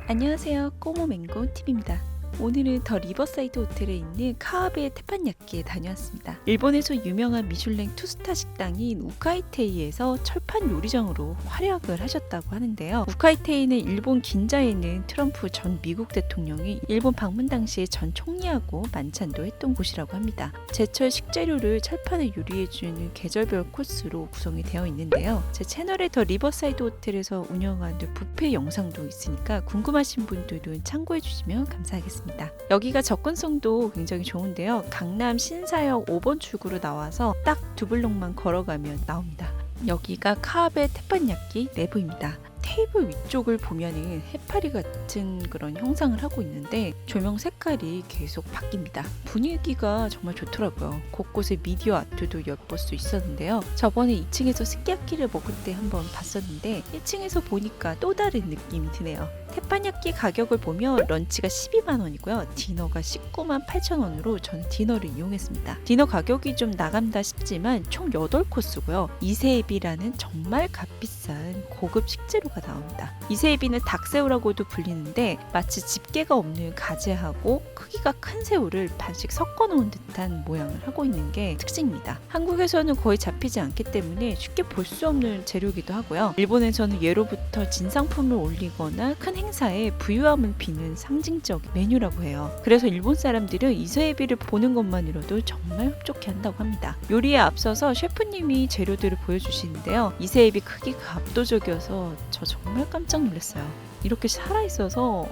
안녕하세요. 꼬모맹고 TV입니다. 오늘은 더 리버사이드 호텔에 있는 카와베 테판야끼에 다녀왔습니다. 일본에서 유명한 미슐랭 투스타 식당인 우카이테이에서 철판 요리장으로 활약을 하셨다고 하는데요. 우카이테이는 일본 긴자에 있는 트럼프 전 미국 대통령이 일본 방문 당시에 전 총리하고 만찬도 했던 곳이라고 합니다. 제철 식재료를 철판에 요리해주는 계절별 코스로 구성이 되어 있는데요. 제 채널에 더 리버사이드 호텔에서 운영하는 뷔페 영상도 있으니까 궁금하신 분들은 참고해주시면 감사하겠습니다. 여기가 접근성도 굉장히 좋은데요. 강남 신사역 5번 출구로 나와서 딱 두 블록만 걸어가면 나옵니다. 여기가 카와베 테판야끼 내부입니다. 테이블 위쪽을 보면은 해파리 같은 그런 형상을 하고 있는데 조명 색깔이 계속 바뀝니다. 분위기가 정말 좋더라고요. 곳곳에 미디어 아트도 엿볼 수 있었는데요. 저번에 2층에서 스키야키를 먹을 때 한번 봤었는데 1층에서 보니까 또 다른 느낌이 드네요. 테판야끼 가격을 보면 런치가 12만 원이고요. 디너가 19만 8천 원으로 저는 디너를 이용했습니다. 디너 가격이 좀 나간다 싶지만 총 8코스고요. 이세에비라는 정말 값비싼 고급 식재료가 나옵니다. 이세에비는 닭새우라고도 불리는데 마치 집게가 없는 가재하고 크기가 큰 새우를 반씩 섞어 놓은 듯한 모양을 하고 있는 게 특징입니다. 한국에서는 거의 잡히지 않기 때문에 쉽게 볼 수 없는 재료이기도 하고요. 일본에서는 예로부터 진상품을 올리거나 큰 행사에 부유함을 비는 상징적 메뉴라고 해요. 그래서 일본 사람들은 이세에비를 보는 것만으로도 정말 흡족해 한다고 합니다. 요리에 앞서서 셰프님이 재료들을 보여주시는데요. 이세에비 크기가 압도적이어서 저 정말 깜짝 놀랐어요. 이렇게 살아있어서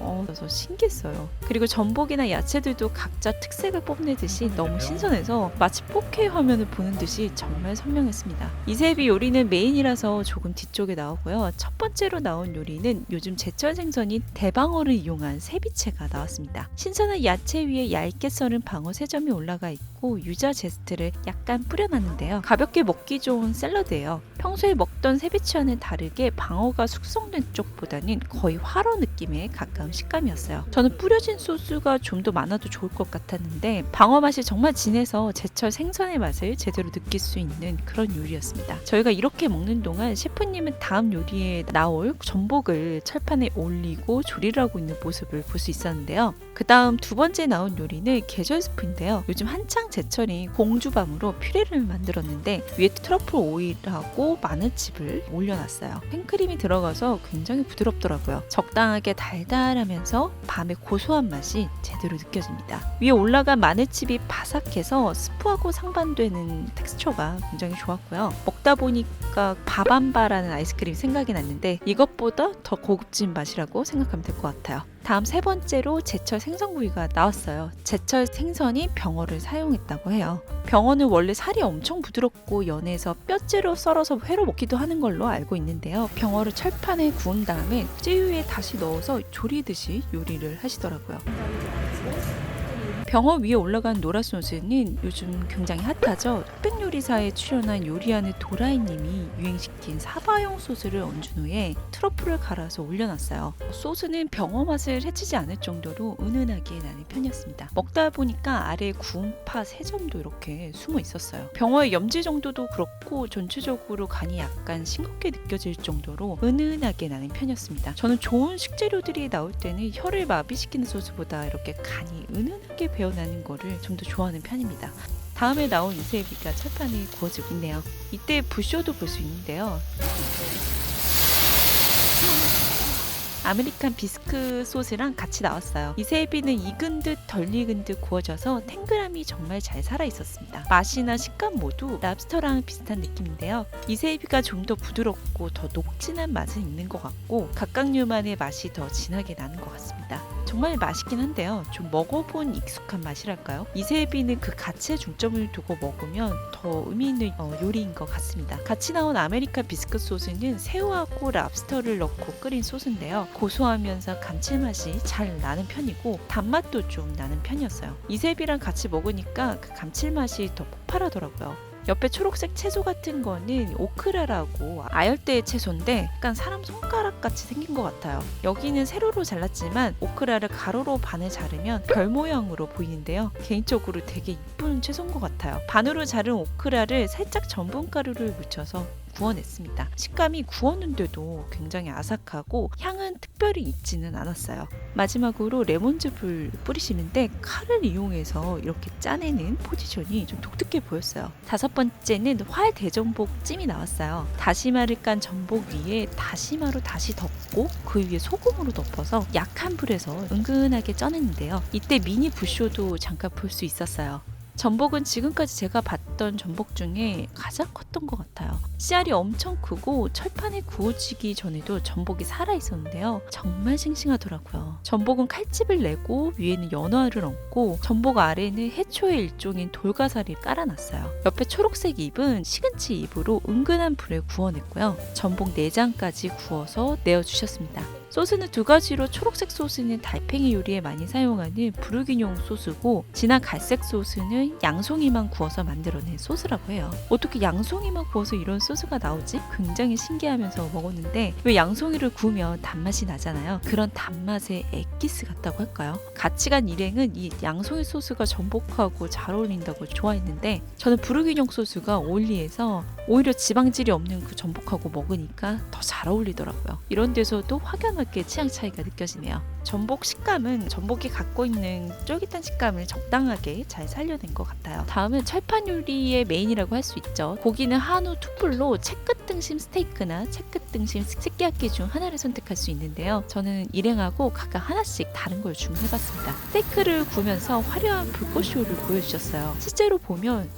신기했어요. 그리고 전복이나 야채들도 각자 특색을 뽐내듯이 너무 신선해서 마치 4K 화면을 보는 듯이 정말 선명했습니다. 이세에비 요리는 메인이라서 조금 뒤쪽에 나오고요. 첫 번째로 나온 요리는 요즘 제철 생선인 대방어를 이용한 세비체가 나왔습니다. 신선한 야채 위에 얇게 썰은 방어 3점이 올라가 있고 유자 제스트를 약간 뿌려놨는데요. 가볍게 먹기 좋은 샐러드예요. 평소에 먹던 세비체와는 다르게 방어가 숙성된 쪽보다는 거의 활어 느낌에 가까운 식감이었어요. 저는 뿌려진 소스가 좀 더 많아도 좋을 것 같았는데 방어 맛이 정말 진해서 제철 생선의 맛을 제대로 느낄 수 있는 그런 요리였습니다. 저희가 이렇게 먹는 동안 셰프님은 다음 요리에 나올 전복을 철판에 올리고 조리를 하고 있는 모습을 볼 수 있었는데요. 그 다음 두 번째 나온 요리는 계절 스프인데요. 요즘 한창 제철인 공주밤으로 퓨레를 만들었는데 위에 트러플 오일하고 마늘칩을 올려놨어요. 생크림이 들어가서 굉장히 부드럽더라고요. 적당하게 달달하면서 밤의 고소한 맛이 제대로 느껴집니다. 위에 올라간 마늘칩이 바삭해서 스프하고 상반되는 텍스처가 굉장히 좋았고요. 먹다 보니까 바밤바라는 아이스크림 생각이 났는데 이것보다 더 고급진 맛이라고 생각하면 될 것 같아요. 다음 세 번째로 제철 생선구이가 나왔어요. 제철 생선이 병어를 사용했다고 해요. 병어는 원래 살이 엄청 부드럽고 연해서 뼈째로 썰어서 회로 먹기도 하는 걸로 알고 있는데요. 병어를 철판에 구운 다음에 찌유에 다시 넣어서 조리듯이 요리를 하시더라고요. 병어 위에 올라간 노라 소스는 요즘 굉장히 핫하죠. 흑백요리사에 출연한 요리하는 도라이님이 유행시킨 사바용 소스를 얹은 후에 트러플을 갈아서 올려놨어요. 소스는 병어 맛을 해치지 않을 정도로 은은하게 나는 편이었습니다. 먹다 보니까 아래에 구운 파 3점도 이렇게 숨어 있었어요. 병어의 염지 정도도 그렇고 전체적으로 간이 약간 싱겁게 느껴질 정도로 은은하게 나는 편이었습니다. 저는 좋은 식재료들이 나올 때는 혀를 마비시키는 소스보다 이렇게 간이 은은하게 배어나는 거를 좀 더 좋아하는 편입니다. 다음에 나온 이세에비가 철판에 구워지고 있네요. 이때 부쇼도 볼 수 있는데요. 아메리칸 비스크 소스랑 같이 나왔어요. 이세에비는 익은 듯 덜 익은 듯 구워져서 탱글함이 정말 잘 살아있었습니다. 맛이나 식감 모두 랍스터랑 비슷한 느낌인데요. 이세에비가 좀 더 부드럽고 더 녹진한 맛은 있는 것 같고 각각류만의 맛이 더 진하게 나는 것 같습니다. 정말 맛있긴 한데요. 좀 먹어본 익숙한 맛이랄까요? 이세에비는 그 가치에 중점을 두고 먹으면 더 의미 있는 요리인 것 같습니다. 같이 나온 아메리칸 비스크 소스는 새우하고 랍스터를 넣고 끓인 소스인데요. 고소하면서 감칠맛이 잘 나는 편이고 단맛도 좀 나는 편이었어요. 이세에비랑 같이 먹으니까 그 감칠맛이 더 폭발하더라고요. 옆에 초록색 채소 같은 거는 오크라라고 아열대 채소인데 약간 사람 손가락 같이 생긴 것 같아요. 여기는 세로로 잘랐지만 오크라를 가로로 반을 자르면 별 모양으로 보이는데요. 개인적으로 되게 이쁜 채소인 것 같아요. 반으로 자른 오크라를 살짝 전분가루를 묻혀서 구워냈습니다. 식감이 구웠는데도 굉장히 아삭하고 향은 특별히 있지는 않았어요. 마지막으로 레몬즙을 뿌리시는데 칼을 이용해서 이렇게 짜내는 포지션이 좀 독특해 보였어요. 5번째는 활대전복 찜이 나왔어요. 다시마를 깐 전복 위에 다시마로 다시 덮고 그 위에 소금으로 덮어서 약한 불에서 은근하게 쪄냈는데요. 이때 미니 부쇼도 잠깐 볼 수 있었어요. 전복은 지금까지 제가 봤던 전복 중에 가장 컸던 것 같아요. 씨알이 엄청 크고 철판에 구워지기 전에도 전복이 살아있었는데요. 정말 싱싱하더라고요. 전복은 칼집을 내고 위에는 연어알을 얹고 전복 아래는 해초의 일종인 돌가사리를 깔아놨어요. 옆에 초록색 잎은 시금치 잎으로 은근한 불에 구워냈고요. 전복 내장까지 구워서 내어주셨습니다. 소스는 2가지로 초록색 소스는 달팽이 요리에 많이 사용하는 부르기뇽 소스고 진한 갈색 소스는 양송이만 구워서 만들어낸 소스라고 해요. 어떻게 양송이만 구워서 이런 소스가 나오지? 굉장히 신기하면서 먹었는데 왜 양송이를 구우면 단맛이 나잖아요. 그런 단맛의 엑기스 같다고 할까요? 같이 간 일행은 이 양송이 소스가 전복하고 잘 어울린다고 좋아했는데 저는 부르기뇽 소스가 오일리해서 오히려 지방질이 없는 그 전복하고 먹으니까 더 잘 어울리더라고요. 이런 데서도 확연하게 취향 차이가 느껴지네요. 전복 식감은 전복이 갖고 있는 쫄깃한 식감을 적당하게 잘 살려낸 것 같아요. 다음은 철판 요리의 메인이라고 할 수 있죠. 고기는 한우 투뿔로 채끝 등심 스테이크나 채끝 등심 스키야키 중 하나를 선택할 수 있는데요. 저는 일행하고 각각 하나씩 다른 걸 주문해봤습니다. 스테이크를 구우면서 화려한 불꽃쇼를 보여주셨어요. 실제로 보면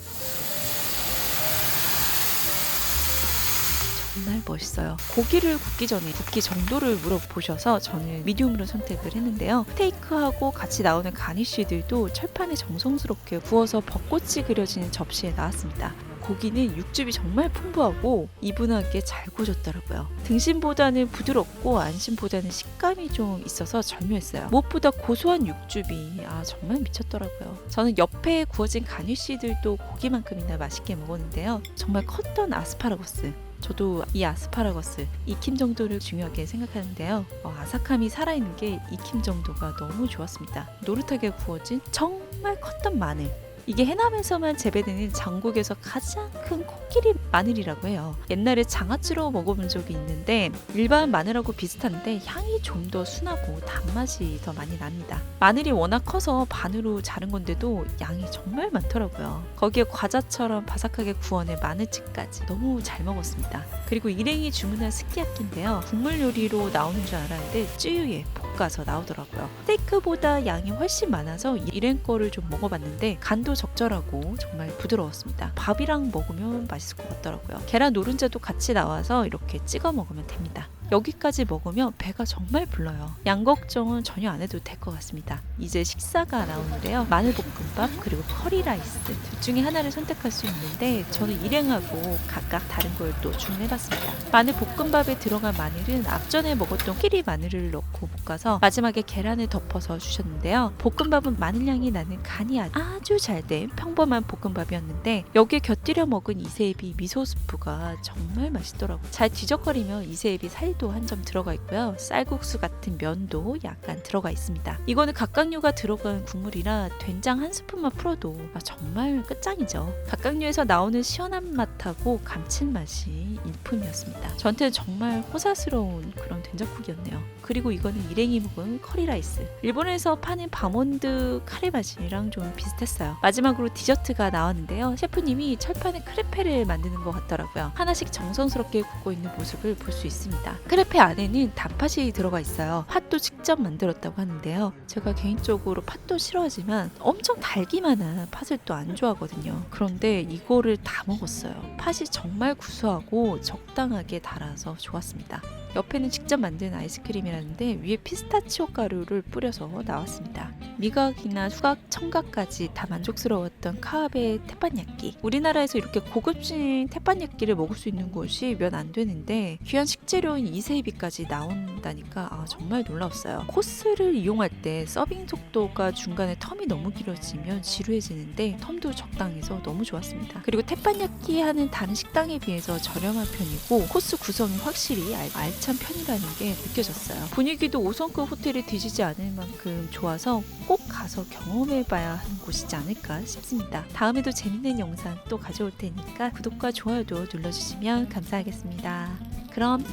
정말 멋있어요. 고기를 굽기 전에 굽기 정도를 물어보셔서 저는 미디움으로 선택을 했는데요. 스테이크하고 같이 나오는 가니쉬들도 철판에 정성스럽게 구워서 벚꽃이 그려지는 접시에 나왔습니다. 고기는 육즙이 정말 풍부하고 이분하게 잘 구워졌더라고요. 등심보다는 부드럽고 안심보다는 식감이 좀 있어서 절묘했어요. 무엇보다 고소한 육즙이 정말 미쳤더라고요. 저는 옆에 구워진 가니쉬들도 고기만큼이나 맛있게 먹었는데요. 정말 컸던 아스파라거스, 저도 이 아스파라거스 익힘 정도를 중요하게 생각하는데요. 아삭함이 살아있는 게 익힘 정도가 너무 좋았습니다. 노릇하게 구워진 정말 컸던 마늘, 이게 해남에서만 재배되는 전국에서 가장 큰 코끼리 마늘이라고 해요. 옛날에 장아찌로 먹어본 적이 있는데 일반 마늘하고 비슷한데 향이 좀 더 순하고 단맛이 더 많이 납니다. 마늘이 워낙 커서 반으로 자른 건데도 양이 정말 많더라고요. 거기에 과자처럼 바삭하게 구워낸 마늘칩까지 너무 잘 먹었습니다. 그리고 일행이 주문한 스키야키인데요. 국물 요리로 나오는 줄 알았는데 쯔유에 볶아서 나오더라고요. 스테이크보다 양이 훨씬 많아서 일행 거를 좀 먹어봤는데 간도 적절하고 정말 부드러웠습니다. 밥이랑 먹으면 맛있을 것 같더라고요. 계란 노른자도 같이 나와서 이렇게 찍어 먹으면 됩니다. 여기까지 먹으면 배가 정말 불러요. 양 걱정은 전혀 안 해도 될 것 같습니다. 이제 식사가 나오는데요. 마늘볶음밥 그리고 커리라이스 둘 중에 하나를 선택할 수 있는데 저는 일행하고 각각 다른 걸 또 주문해봤습니다. 마늘볶음밥에 들어간 마늘은 앞전에 먹었던 코끼리 마늘을 넣고 볶아서 마지막에 계란을 덮어서 주셨는데요. 볶음밥은 마늘향이 나는 간이 아주 잘 된 평범한 볶음밥이었는데 여기에 곁들여 먹은 이세에비 미소 스프가 정말 맛있더라고요. 잘 뒤적거리면 이세에비 살 도 한 점 들어가 있고요. 쌀국수 같은 면도 약간 들어가 있습니다. 이거는 각각류가 들어간 국물이라 된장 한 스푼만 풀어도 정말 끝장이죠. 각각류에서 나오는 시원한 맛하고 감칠맛이 일품이었습니다. 저한테는 정말 호사스러운 그런 된장국이었네요. 그리고 이거는 일행이 먹은 커리라이스. 일본에서 파는 바몬드 카레 맛이랑 좀 비슷했어요. 마지막으로 디저트가 나왔는데요. 셰프님이 철판에 크레페를 만드는 것 같더라고요. 하나씩 정성스럽게 굽고 있는 모습을 볼 수 있습니다. 크레페 안에는 단팥이 들어가 있어요. 팥도 직접 만들었다고 하는데요. 제가 개인적으로 팥도 싫어하지만 엄청 달기만 한 팥을 또 안 좋아하거든요. 그런데 이거를 다 먹었어요. 팥이 정말 구수하고 적당하게 달아서 좋았습니다. 옆에는 직접 만든 아이스크림이라는데 위에 피스타치오 가루를 뿌려서 나왔습니다. 미각이나 수각, 청각까지 다 만족스러웠던 카와베 테판야끼. 우리나라에서 이렇게 고급진 테판야끼를 먹을 수 있는 곳이 몇 안 되는데 귀한 식재료인 이세비까지 나온다니까 정말 놀라웠어요. 코스를 이용할 때 서빙 속도가 중간에 텀이 너무 길어지면 지루해지는데 텀도 적당해서 너무 좋았습니다. 그리고 테판야끼 하는 다른 식당에 비해서 저렴한 편이고 코스 구성이 확실히 알찬 편이라는 게 느껴졌어요. 분위기도 5성급 호텔에 뒤지지 않을 만큼 좋아서 꼭 가서 경험해봐야 하는 곳이죠. 좋아하시지 않을까 싶습니다. 다음에도 재밌는 영상 또 가져올 테니까 구독과 좋아요도 눌러주시면 감사하겠습니다. 그럼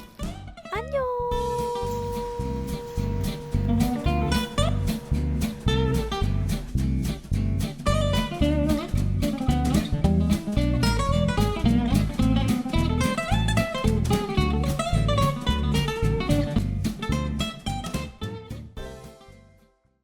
안녕!